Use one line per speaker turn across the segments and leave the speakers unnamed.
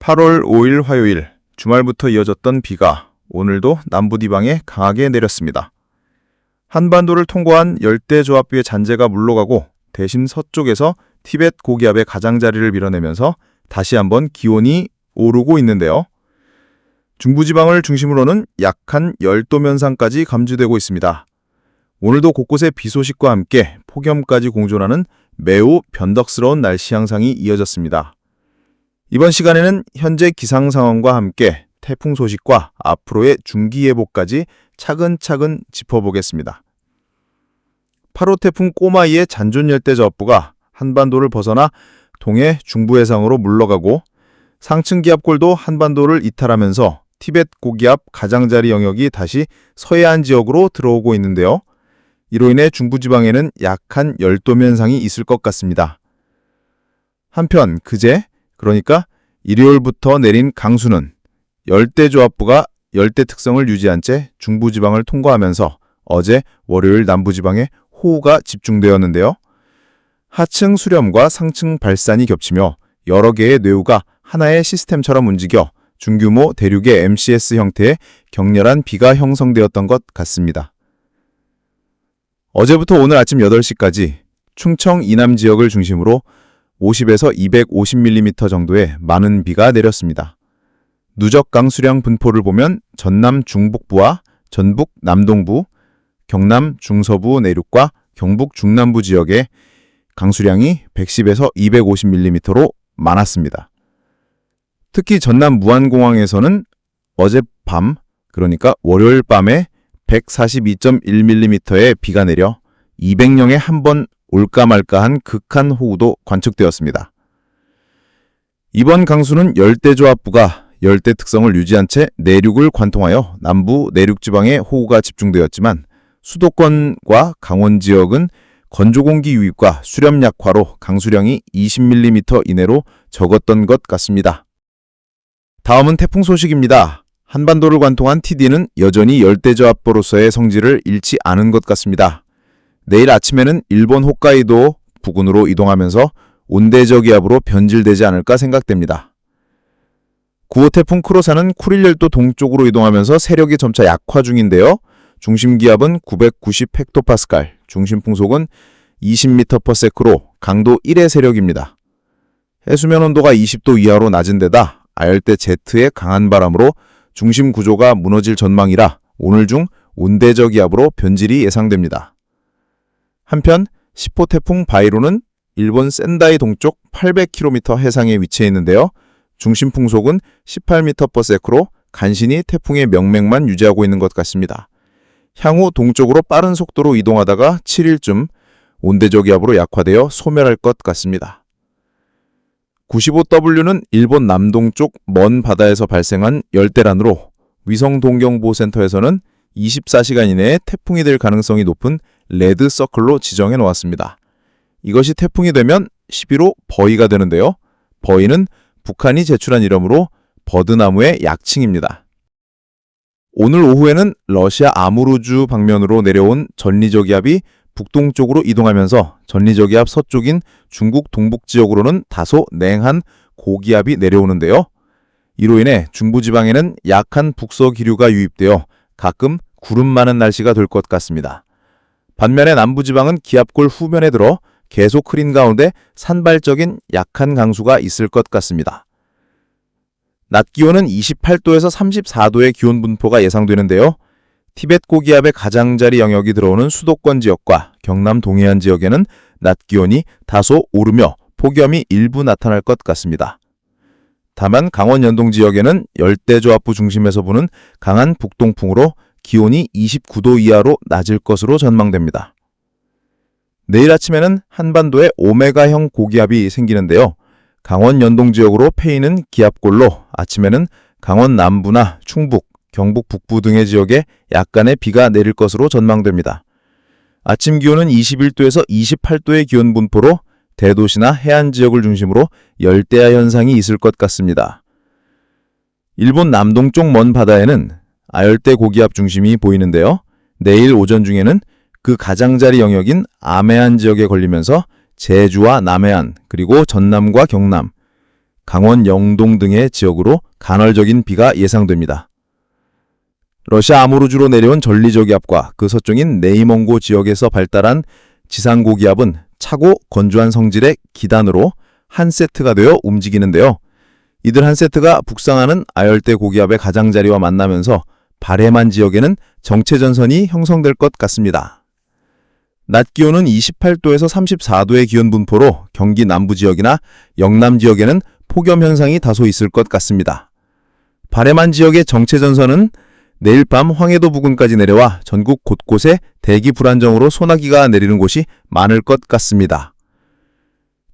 8월 5일 화요일, 주말부터 이어졌던 비가 오늘도 남부지방에 강하게 내렸습니다. 한반도를 통과한 열대저압부의 잔재가 물러가고 대신 서쪽에서 티벳 고기압의 가장자리를 밀어내면서 다시 한번 기온이 오르고 있는데요. 중부지방을 중심으로는 약한 열돔 현상까지 감지되고 있습니다. 오늘도 곳곳에 비 소식과 함께 폭염까지 공존하는 매우 변덕스러운 날씨 양상이 이어졌습니다. 이번 시간에는 현재 기상 상황과 함께 태풍 소식과 앞으로의 중기 예보까지 차근차근 짚어보겠습니다. 8호 태풍 꼬마이의 잔존 열대저압부가 한반도를 벗어나 동해 중부 해상으로 물러가고 상층 기압골도 한반도를 이탈하면서 티벳 고기압 가장자리 영역이 다시 서해안 지역으로 들어오고 있는데요. 이로 인해 중부지방에는 약한 열돔 현상이 있을 것 같습니다. 한편 그제, 그러니까 일요일부터 내린 강수는 열대저압부가 열대 특성을 유지한 채 중부지방을 통과하면서 어제 월요일 남부지방에 호우가 집중되었는데요. 하층 수렴과 상층 발산이 겹치며 여러 개의 뇌우가 하나의 시스템처럼 움직여 중규모 대륙의 MCS 형태의 격렬한 비가 형성되었던 것 같습니다. 어제부터 오늘 아침 8시까지 충청 이남 지역을 중심으로 50에서 250mm 정도의 많은 비가 내렸습니다. 누적 강수량 분포를 보면 전남 중북부와 전북 남동부, 경남 중서부 내륙과 경북 중남부 지역에 강수량이 110에서 250mm로 많았습니다. 특히 전남 무안공항에서는 어젯밤, 그러니까 월요일 밤에 142.1mm의 비가 내려 200년에 한 번 올까 말까한 극한 호우도 관측되었습니다. 이번 강수는 열대저압부가 열대 특성을 유지한 채 내륙을 관통하여 남부 내륙지방에 호우가 집중되었지만 수도권과 강원 지역은 건조공기 유입과 수렴 약화로 강수량이 20mm 이내로 적었던 것 같습니다. 다음은 태풍 소식입니다. 한반도를 관통한 TD는 여전히 열대저압부로서의 성질을 잃지 않은 것 같습니다. 내일 아침에는 일본 홋카이도 부근으로 이동하면서 온대저기압으로 변질되지 않을까 생각됩니다. 9호 태풍 크로사는 쿠릴열도 동쪽으로 이동하면서 세력이 점차 약화 중인데요. 중심기압은 990헥토파스칼, 중심풍속은 20m/s로 강도 1의 세력입니다. 해수면 온도가 20도 이하로 낮은 데다 아열대 제트의 강한 바람으로 중심 구조가 무너질 전망이라 오늘 중 온대저기압으로 변질이 예상됩니다. 한편 10호 태풍 바이로는 일본 센다이 동쪽 800km 해상에 위치해 있는데요. 중심 풍속은 18m/s로 간신히 태풍의 명맥만 유지하고 있는 것 같습니다. 향후 동쪽으로 빠른 속도로 이동하다가 7일쯤 온대저기압으로 약화되어 소멸할 것 같습니다. 95W는 일본 남동쪽 먼 바다에서 발생한 열대란으로 위성동경보센터에서는 24시간 이내에 태풍이 될 가능성이 높은 레드 서클로 지정해 놓았습니다. 이것이 태풍이 되면 11호 버이가 되는데요. 버이는 북한이 제출한 이름으로 버드나무의 약칭입니다. 오늘 오후에는 러시아 아무르주 방면으로 내려온 전리저기압이 북동쪽으로 이동하면서 전리저기압 서쪽인 중국 동북 지역으로는 다소 냉한 고기압이 내려오는데요. 이로 인해 중부지방에는 약한 북서기류가 유입되어 가끔 구름 많은 날씨가 될 것 같습니다. 반면에 남부지방은 기압골 후면에 들어 계속 흐린 가운데 산발적인 약한 강수가 있을 것 같습니다. 낮 기온은 28도에서 34도의 기온 분포가 예상되는데요. 티벳 고기압의 가장자리 영역이 들어오는 수도권 지역과 경남 동해안 지역에는 낮 기온이 다소 오르며 폭염이 일부 나타날 것 같습니다. 다만 강원 연동 지역에는 열대저압부 중심에서 부는 강한 북동풍으로 기온이 29도 이하로 낮을 것으로 전망됩니다. 내일 아침에는 한반도에 오메가형 고기압이 생기는데요. 강원 연동 지역으로 패이는 기압골로 아침에는 강원 남부나 충북, 경북 북부 등의 지역에 약간의 비가 내릴 것으로 전망됩니다. 아침 기온은 21도에서 28도의 기온 분포로 대도시나 해안 지역을 중심으로 열대야 현상이 있을 것 같습니다. 일본 남동쪽 먼 바다에는 아열대 고기압 중심이 보이는데요. 내일 오전 중에는 그 가장자리 영역인 아메안 지역에 걸리면서 제주와 남해안, 그리고 전남과 경남, 강원, 영동 등의 지역으로 간헐적인 비가 예상됩니다. 러시아 아무르주로 내려온 전리저기압과 그 서쪽인 네이멍고 지역에서 발달한 지상고기압은 차고 건조한 성질의 기단으로 한 세트가 되어 움직이는데요. 이들 한 세트가 북상하는 아열대 고기압의 가장자리와 만나면서 발해만 지역에는 정체전선이 형성될 것 같습니다. 낮 기온은 28도에서 34도의 기온 분포로 경기 남부 지역이나 영남 지역에는 폭염 현상이 다소 있을 것 같습니다. 발해만 지역의 정체전선은 내일 밤 황해도 부근까지 내려와 전국 곳곳에 대기 불안정으로 소나기가 내리는 곳이 많을 것 같습니다.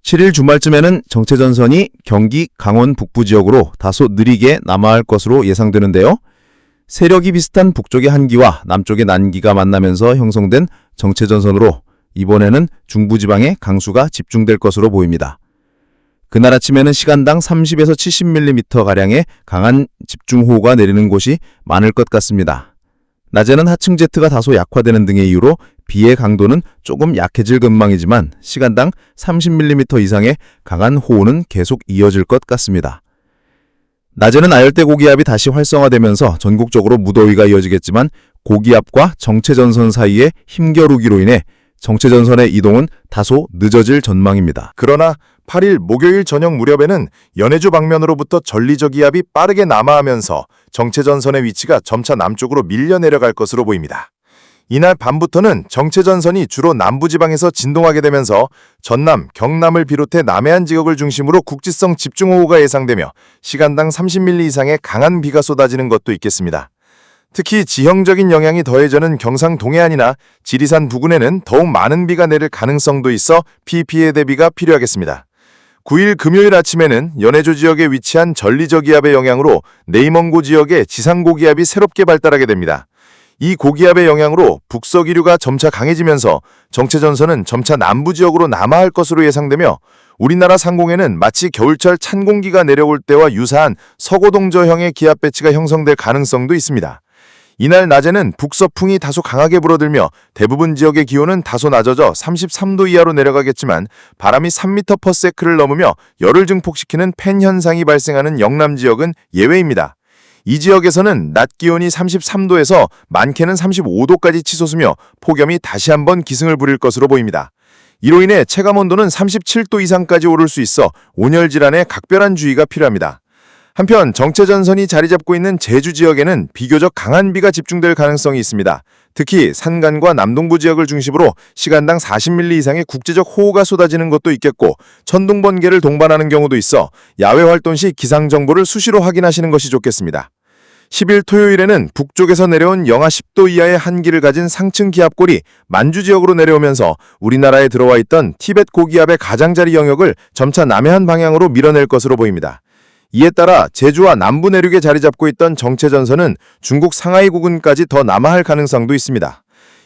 7일 주말쯤에는 정체전선이 경기, 강원 북부 지역으로 다소 느리게 남하할 것으로 예상되는데요. 세력이 비슷한 북쪽의 한기와 남쪽의 난기가 만나면서 형성된 정체전선으로 이번에는 중부지방에 강수가 집중될 것으로 보입니다. 그날 아침에는 시간당 30에서 70mm가량의 강한 집중호우가 내리는 곳이 많을 것 같습니다. 낮에는 하층 제트가 다소 약화되는 등의 이유로 비의 강도는 조금 약해질 전망이지만 시간당 30mm 이상의 강한 호우는 계속 이어질 것 같습니다. 낮에는 아열대 고기압이 다시 활성화되면서 전국적으로 무더위가 이어지겠지만 고기압과 정체전선 사이의 힘겨루기로 인해 정체전선의 이동은 다소 늦어질 전망입니다.
그러나 8일 목요일 저녁 무렵에는 연해주 방면으로부터 전리저기압이 빠르게 남하하면서 정체전선의 위치가 점차 남쪽으로 밀려 내려갈 것으로 보입니다. 이날 밤부터는 정체전선이 주로 남부지방에서 진동하게 되면서 전남, 경남을 비롯해 남해안 지역을 중심으로 국지성 집중호우가 예상되며 시간당 30mm 이상의 강한 비가 쏟아지는 것도 있겠습니다. 특히 지형적인 영향이 더해져는 경상 동해안이나 지리산 부근에는 더욱 많은 비가 내릴 가능성도 있어 피해 대비가 필요하겠습니다. 9일 금요일 아침에는 연해주 지역에 위치한 전리저기압의 영향으로 네이멍고 지역에 지상고기압이 새롭게 발달하게 됩니다. 이 고기압의 영향으로 북서기류가 점차 강해지면서 정체전선은 점차 남부 지역으로 남하할 것으로 예상되며 우리나라 상공에는 마치 겨울철 찬 공기가 내려올 때와 유사한 서고동저형의 기압 배치가 형성될 가능성도 있습니다. 이날 낮에는 북서풍이 다소 강하게 불어들며 대부분 지역의 기온은 다소 낮아져 33도 이하로 내려가겠지만 바람이 3m/s를 넘으며 열을 증폭시키는 팬 현상이 발생하는 영남 지역은 예외입니다. 이 지역에서는 낮 기온이 33도에서 많게는 35도까지 치솟으며 폭염이 다시 한번 기승을 부릴 것으로 보입니다. 이로 인해 체감온도는 37도 이상까지 오를 수 있어 온열 질환에 각별한 주의가 필요합니다. 한편 정체전선이 자리 잡고 있는 제주 지역에는 비교적 강한 비가 집중될 가능성이 있습니다. 특히 산간과 남동부 지역을 중심으로 시간당 40mm 이상의 국제적 호우가 쏟아지는 것도 있겠고 천둥 번개를 동반하는 경우도 있어 야외 활동 시 기상 정보를 수시로 확인하시는 것이 좋겠습니다. 10일 토요일에는 북쪽에서 내려온 영하 10도 이하의 한기를 가진 상층 기압골이 만주 지역으로 내려오면서 우리나라에 들어와 있던 티벳 고기압의 가장자리 영역을 점차 남해안 방향으로 밀어낼 것으로 보입니다. 이에 따라 제주와 남부 내륙에 자리 잡고 있던 정체전선은 중국 상하이 부근까지 더 남하할 가능성도 있습니다.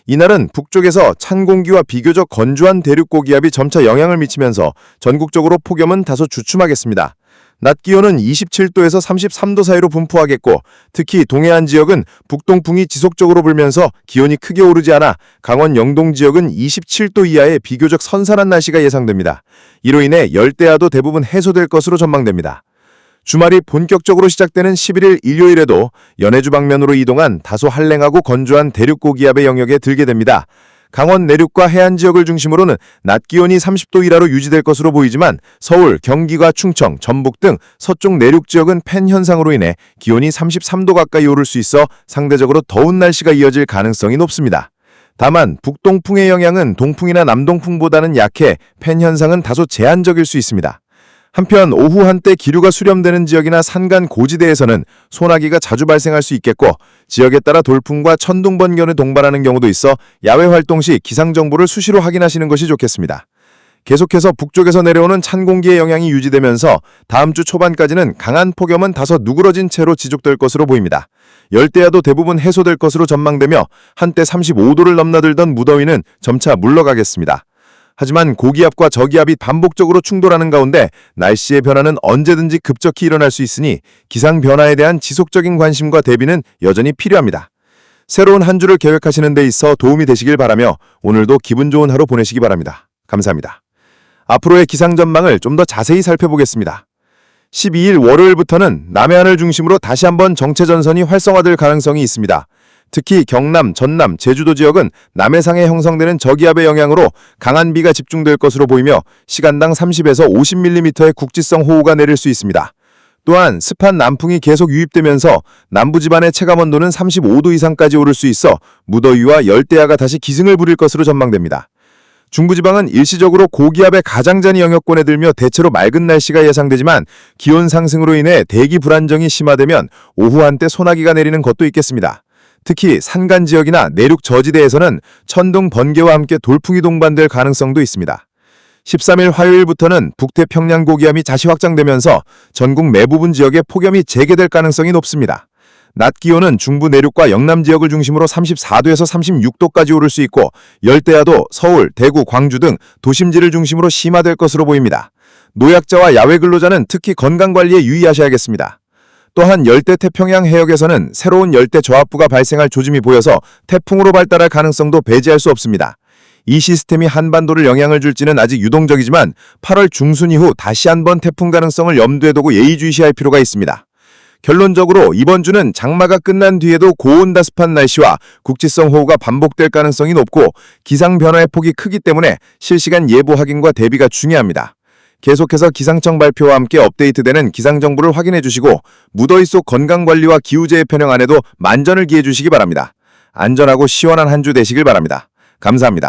이날은 북쪽에서 찬 공기와 비교적 건조한 대륙 고기압이 점차 영향을 미치면서 전국적으로 폭염은 다소 주춤하겠습니다. 낮 기온은 27도에서 33도 사이로 분포하겠고 특히 동해안 지역은 북동풍이 지속적으로 불면서 기온이 크게 오르지 않아 강원 영동 지역은 27도 이하의 비교적 선선한 날씨가 예상됩니다. 이로 인해 열대야도 대부분 해소될 것으로 전망됩니다. 주말이 본격적으로 시작되는 11일 일요일에도 연해주 방면으로 이동한 다소 한랭하고 건조한 대륙 고기압의 영역에 들게 됩니다. 강원 내륙과 해안 지역을 중심으로는 낮 기온이 30도 이하로 유지될 것으로 보이지만 서울, 경기와 충청, 전북 등 서쪽 내륙 지역은 팬 현상으로 인해 기온이 33도 가까이 오를 수 있어 상대적으로 더운 날씨가 이어질 가능성이 높습니다. 다만 북동풍의 영향은 동풍이나 남동풍보다는 약해 팬 현상은 다소 제한적일 수 있습니다. 한편 오후 한때 기류가 수렴되는 지역이나 산간 고지대에서는 소나기가 자주 발생할 수 있겠고 지역에 따라 돌풍과 천둥 번개를 동반하는 경우도 있어 야외 활동 시 기상 정보를 수시로 확인하시는 것이 좋겠습니다. 계속해서 북쪽에서 내려오는 찬 공기의 영향이 유지되면서 다음 주 초반까지는 강한 폭염은 다소 누그러진 채로 지속될 것으로 보입니다. 열대야도 대부분 해소될 것으로 전망되며 한때 35도를 넘나들던 무더위는 점차 물러가겠습니다. 하지만 고기압과 저기압이 반복적으로 충돌하는 가운데 날씨의 변화는 언제든지 급격히 일어날 수 있으니 기상 변화에 대한 지속적인 관심과 대비는 여전히 필요합니다. 새로운 한 주를 계획하시는 데 있어 도움이 되시길 바라며 오늘도 기분 좋은 하루 보내시기 바랍니다. 감사합니다. 앞으로의 기상 전망을 좀 더 자세히 살펴보겠습니다.
12일 월요일부터는 남해안을 중심으로 다시 한번 정체 전선이 활성화될 가능성이 있습니다. 특히 경남, 전남, 제주도 지역은 남해상에 형성되는 저기압의 영향으로 강한 비가 집중될 것으로 보이며 시간당 30에서 50mm의 국지성 호우가 내릴 수 있습니다. 또한 습한 남풍이 계속 유입되면서 남부지반의 체감온도는 35도 이상까지 오를 수 있어 무더위와 열대야가 다시 기승을 부릴 것으로 전망됩니다. 중부지방은 일시적으로 고기압의 가장자리 영역권에 들며 대체로 맑은 날씨가 예상되지만 기온 상승으로 인해 대기 불안정이 심화되면 오후 한때 소나기가 내리는 것도 있겠습니다. 특히 산간 지역이나 내륙 저지대에서는 천둥, 번개와 함께 돌풍이 동반될 가능성도 있습니다. 13일 화요일부터는 북태평양 고기압이 다시 확장되면서 전국 매부분 지역에 폭염이 재개될 가능성이 높습니다. 낮 기온은 중부 내륙과 영남 지역을 중심으로 34도에서 36도까지 오를 수 있고 열대야도 서울, 대구, 광주 등 도심지를 중심으로 심화될 것으로 보입니다. 노약자와 야외 근로자는 특히 건강관리에 유의하셔야겠습니다. 또한 열대 태평양 해역에서는 새로운 열대 저압부가 발생할 조짐이 보여서 태풍으로 발달할 가능성도 배제할 수 없습니다. 이 시스템이 한반도를 영향을 줄지는 아직 유동적이지만 8월 중순 이후 다시 한번 태풍 가능성을 염두에 두고 예의주시할 필요가 있습니다. 결론적으로 이번 주는 장마가 끝난 뒤에도 고온다습한 날씨와 국지성 호우가 반복될 가능성이 높고 기상 변화의 폭이 크기 때문에 실시간 예보 확인과 대비가 중요합니다. 계속해서 기상청 발표와 함께 업데이트되는 기상정보를 확인해 주시고 무더위 속 건강관리와 기후재해 편형 안에도 만전을 기해 주시기 바랍니다. 안전하고 시원한 한 주 되시길 바랍니다. 감사합니다.